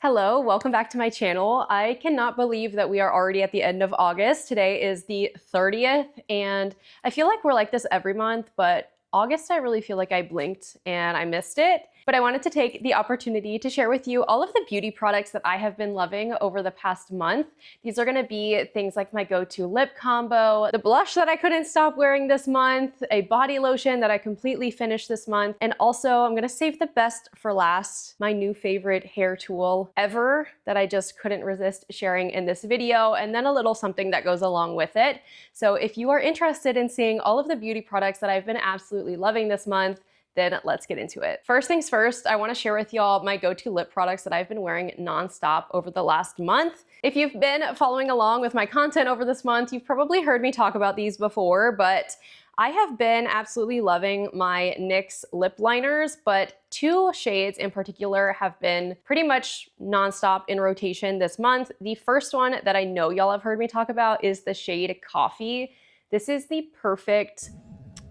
Hello, welcome back to my channel. I cannot believe that we are already at the end of August. Today is the 30th, and I feel like we're like this every month, but August I really feel like I blinked and I missed it. But I wanted to take the opportunity to share with you all of the beauty products that I have been loving over the past month. These are gonna be things like my go-to lip combo, the blush that I couldn't stop wearing this month, a body lotion that I completely finished this month, and also I'm gonna save the best for last, my new favorite hair tool ever that I just couldn't resist sharing in this video, and then a little something that goes along with it. So if you are interested in seeing all of the beauty products that I've been absolutely loving this month, then let's get into it. First things first, I wanna share with y'all my go-to lip products that I've been wearing nonstop over the last month. If you've been following along with my content over this month, you've probably heard me talk about these before, but I have been absolutely loving my NYX Lip Liners, but two shades in particular have been pretty much nonstop in rotation this month. The first one that I know y'all have heard me talk about is the shade Coffee. This is the perfect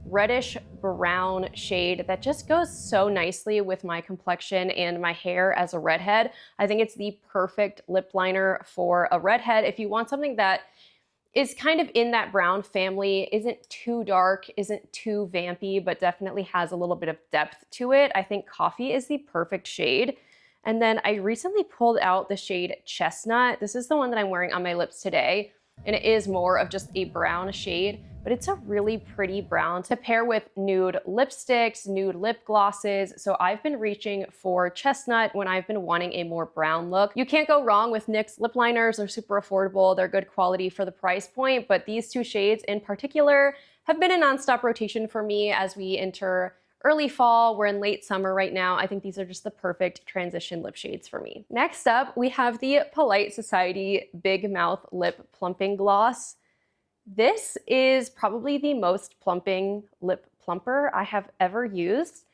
reddish brown shade that just goes so nicely with my complexion and my hair as a redhead. I think it's the perfect lip liner for a redhead. If you want something that is kind of in that brown family, isn't too dark, isn't too vampy, but definitely has a little bit of depth to it, I think Coffee is the perfect shade. And then I recently pulled out the shade Chestnut. This is the one that I'm wearing on my lips today, and it is more of just a brown shade, but it's a really pretty brown to pair with nude lipsticks, nude lip glosses. So I've been reaching for Chestnut when I've been wanting a more brown look. You can't go wrong with NYX lip liners. They're super affordable. They're good quality for the price point, but these two shades in particular have been a nonstop rotation for me as we enter early fall. We're in late summer right now. I think these are just the perfect transition lip shades for me. Next up, we have the Polite Society Big Mouth Lip Plumping Gloss. This is probably the most plumping lip plumper I have ever used,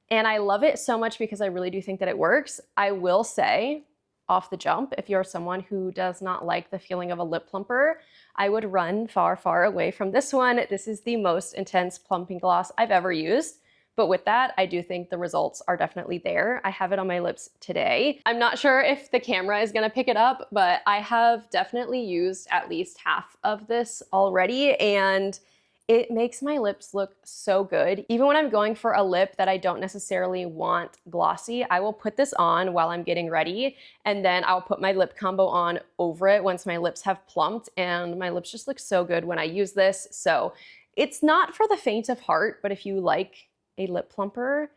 and I love it so much because I really do think that it works. I will say, off the jump, if you're someone who does not like the feeling of a lip plumper, I would run far, far away from this one. This is the most intense plumping gloss I've ever used. But with that, I do think the results are definitely there. I have it on my lips today. I'm not sure if the camera is gonna pick it up, but I have definitely used at least half of this already, and it makes my lips look so good. Even when I'm going for a lip that I don't necessarily want glossy, I will put this on while I'm getting ready, and then I'll put my lip combo on over it once my lips have plumped, and my lips just look so good when I use this. So it's not for the faint of heart, but if you like a lip plumper,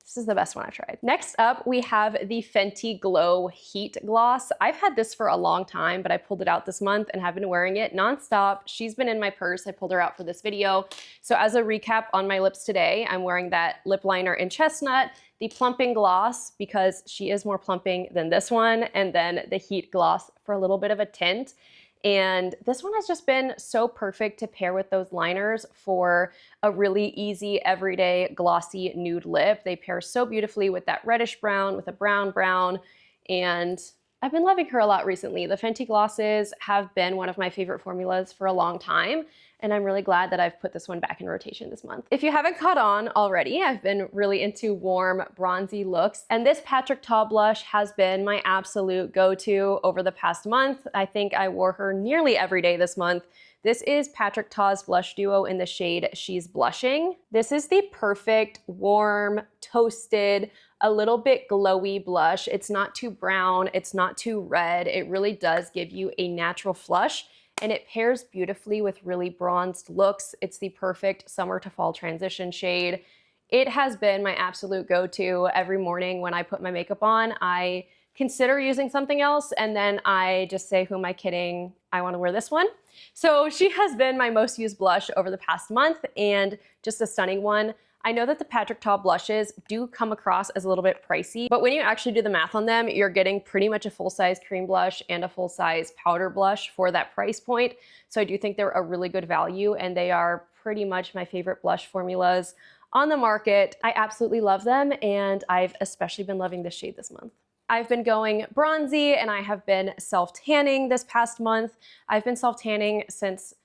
this is the best one I've tried. Next up, we have the Fenty Glow Heat Gloss. I've had this for a long time, but I pulled it out this month and have been wearing it nonstop. She's been in my purse. I pulled her out for this video. So as a recap on my lips today, I'm wearing that lip liner in Chestnut, the Plumping Gloss because she is more plumping than this one, and then the Heat Gloss for a little bit of a tint. And this one has just been so perfect to pair with those liners for a really easy, everyday, glossy nude lip. They pair so beautifully with that reddish brown, with a brown brown, and I've been loving her a lot recently. The Fenty glosses have been one of my favorite formulas for a long time, and I'm really glad that I've put this one back in rotation this month. If you haven't caught on already, I've been really into warm, bronzy looks, and this Patrick Ta blush has been my absolute go-to over the past month. I think I wore her nearly every day this month. This is Patrick Ta's blush duo in the shade She's Blushing. This is the perfect, warm, toasted, a little bit glowy blush. It's not too brown, it's not too red. It really does give you a natural flush, and it pairs beautifully with really bronzed looks. It's the perfect summer to fall transition shade. It has been my absolute go-to every morning when I put my makeup on. I consider using something else, and then I just say, who am I kidding? I wanna wear this one. So she has been my most used blush over the past month, and just a stunning one. I know that the Patrick Ta blushes do come across as a little bit pricey, but when you actually do the math on them, you're getting pretty much a full-size cream blush and a full-size powder blush for that price point. So I do think they're a really good value, and they are pretty much my favorite blush formulas on the market. I absolutely love them, and I've especially been loving this shade this month. I've been going bronzy, and I have been self-tanning this past month. I've been self-tanning since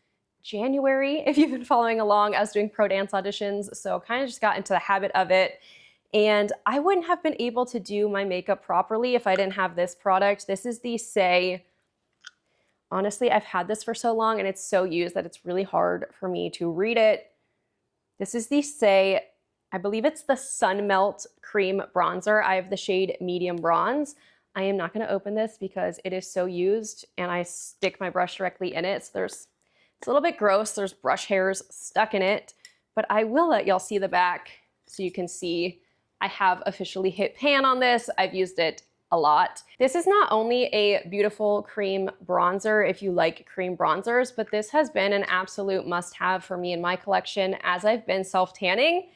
January, if you've been following along. I was doing pro dance auditions, so kind of just got into the habit of it. And I wouldn't have been able to do my makeup properly if I didn't have this product. This is the Saie. Honestly, I've had this for so long and it's so used that it's really hard for me to read it. This is the Saie, I believe it's the Sunmelt Cream Bronzer. I have the shade Medium Bronze. I am not going to open this because it is so used and I stick my brush directly in it. So it's a little bit gross. There's brush hairs stuck in it, but I will let y'all see the back so you can see I have officially hit pan on this. I've used it a lot. This is not only a beautiful cream bronzer if you like cream bronzers, but this has been an absolute must-have for me in my collection as I've been self-tanning.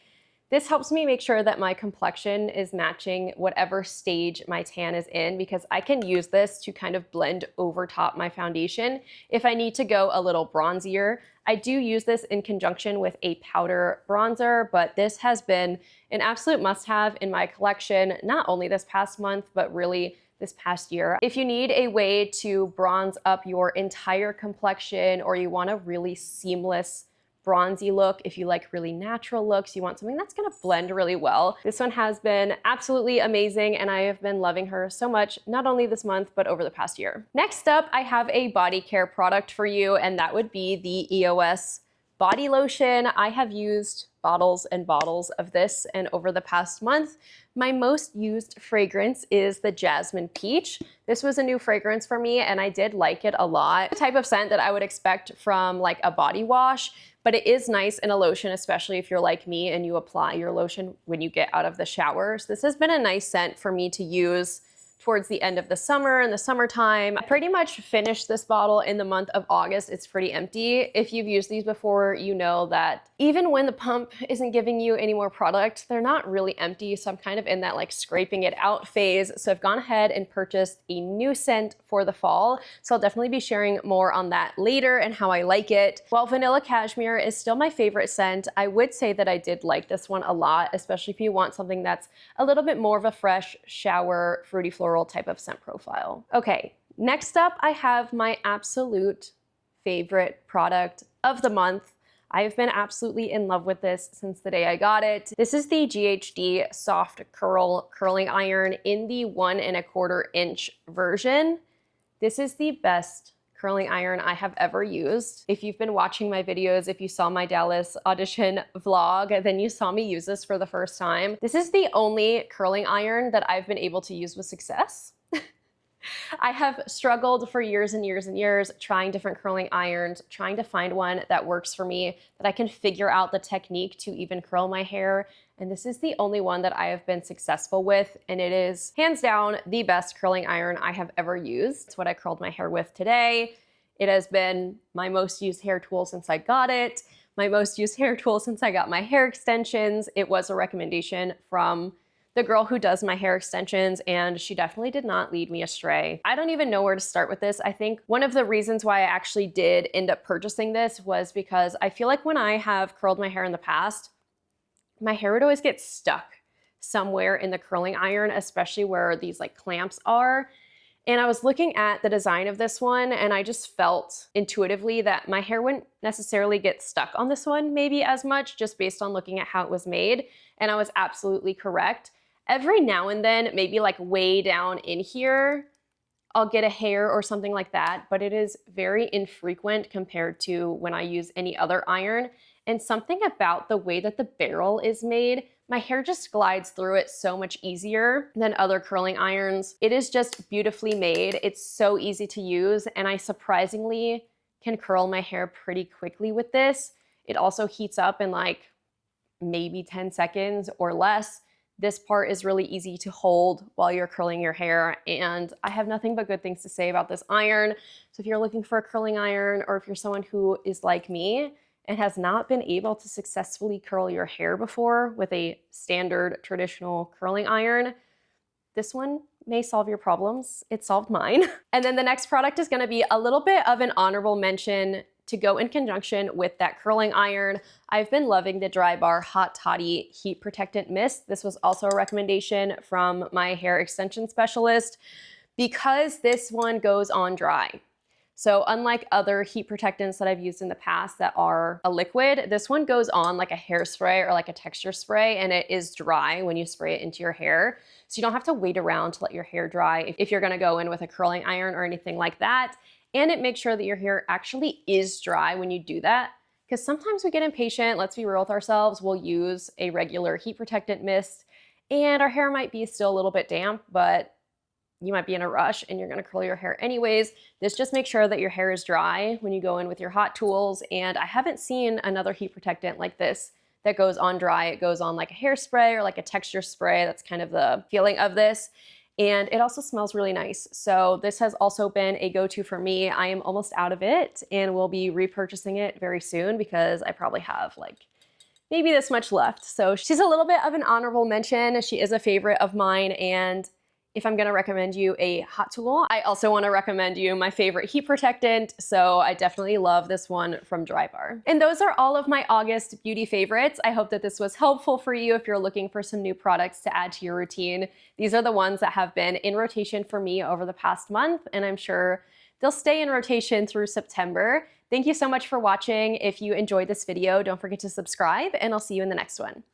This helps me make sure that my complexion is matching whatever stage my tan is in, because I can use this to kind of blend over top my foundation if I need to go a little bronzier. I do use this in conjunction with a powder bronzer, but this has been an absolute must-have in my collection, not only this past month, but really this past year. If you need a way to bronze up your entire complexion, or you want a really seamless bronzy look, if you like really natural looks, you want something that's gonna blend really well, this one has been absolutely amazing and I have been loving her so much, not only this month, but over the past year. Next up, I have a body care product for you, and that would be the EOS body lotion. I have used bottles and bottles of this, and over the past month, my most used fragrance is the Jasmine Peach. This was a new fragrance for me and I did like it a lot. The type of scent that I would expect from like a body wash, but it is nice in a lotion, especially if you're like me and you apply your lotion when you get out of the shower. So this has been a nice scent for me to use towards the end of the summer and the summertime. I pretty much finished this bottle in the month of August. It's pretty empty. If you've used these before, you know that even when the pump isn't giving you any more product, they're not really empty. So I'm kind of in that like scraping it out phase. So I've gone ahead and purchased a new scent for the fall. So I'll definitely be sharing more on that later and how I like it. While Vanilla Cashmere is still my favorite scent, I would say that I did like this one a lot, especially if you want something that's a little bit more of a fresh shower, fruity floral type of scent profile. Okay, next up I have my absolute favorite product of the month. I've been absolutely in love with this since the day I got it. This is the GHD Soft Curl Curling Iron in the 1 1/4 inch version. This is the best curling iron I have ever used. If you've been watching my videos, if you saw my Dallas audition vlog, then you saw me use this for the first time. This is the only curling iron that I've been able to use with success. I have struggled for years and years and years trying different curling irons, trying to find one that works for me, that I can figure out the technique to even curl my hair. And this is the only one that I have been successful with, and it is hands down the best curling iron I have ever used. It's what I curled my hair with today. It has been my most used hair tool since I got it, my most used hair tool since I got my hair extensions. It was a recommendation from the girl who does my hair extensions, and she definitely did not lead me astray. I don't even know where to start with this. I think one of the reasons why I actually did end up purchasing this was because I feel like when I have curled my hair in the past, my hair would always get stuck somewhere in the curling iron, especially where these like clamps are. And I was looking at the design of this one and I just felt intuitively that my hair wouldn't necessarily get stuck on this one maybe as much, just based on looking at how it was made. And I was absolutely correct. Every now and then, maybe like way down in here, I'll get a hair or something like that, but it is very infrequent compared to when I use any other iron. And something about the way that the barrel is made, my hair just glides through it so much easier than other curling irons. It is just beautifully made. It's so easy to use, and I surprisingly can curl my hair pretty quickly with this. It also heats up in like maybe 10 seconds or less. This part is really easy to hold while you're curling your hair, and I have nothing but good things to say about this iron. So if you're looking for a curling iron, or if you're someone who is like me and has not been able to successfully curl your hair before with a standard traditional curling iron, this one may solve your problems. It solved mine. And then the next product is gonna be a little bit of an honorable mention to go in conjunction with that curling iron. I've been loving the Drybar Hot Toddy Heat Protectant Mist. This was also a recommendation from my hair extension specialist because this one goes on dry. So unlike other heat protectants that I've used in the past that are a liquid, this one goes on like a hairspray or like a texture spray, and it is dry when you spray it into your hair. So you don't have to wait around to let your hair dry if you're gonna go in with a curling iron or anything like that. And it makes sure that your hair actually is dry when you do that. Because sometimes we get impatient, let's be real with ourselves, we'll use a regular heat protectant mist and our hair might be still a little bit damp, but you might be in a rush and you're gonna curl your hair anyways. This just makes sure that your hair is dry when you go in with your hot tools, and I haven't seen another heat protectant like this that goes on dry. It goes on like a hairspray or like a texture spray. That's kind of the feeling of this. And it also smells really nice. So this has also been a go-to for me. I am almost out of it and will be repurchasing it very soon because I probably have like maybe this much left. So she's a little bit of an honorable mention. She is a favorite of mine, and if I'm gonna recommend you a hot tool, I also wanna recommend you my favorite heat protectant, so I definitely love this one from Drybar. And those are all of my August beauty favorites. I hope that this was helpful for you if you're looking for some new products to add to your routine. These are the ones that have been in rotation for me over the past month, and I'm sure they'll stay in rotation through September. Thank you so much for watching. If you enjoyed this video, don't forget to subscribe, and I'll see you in the next one.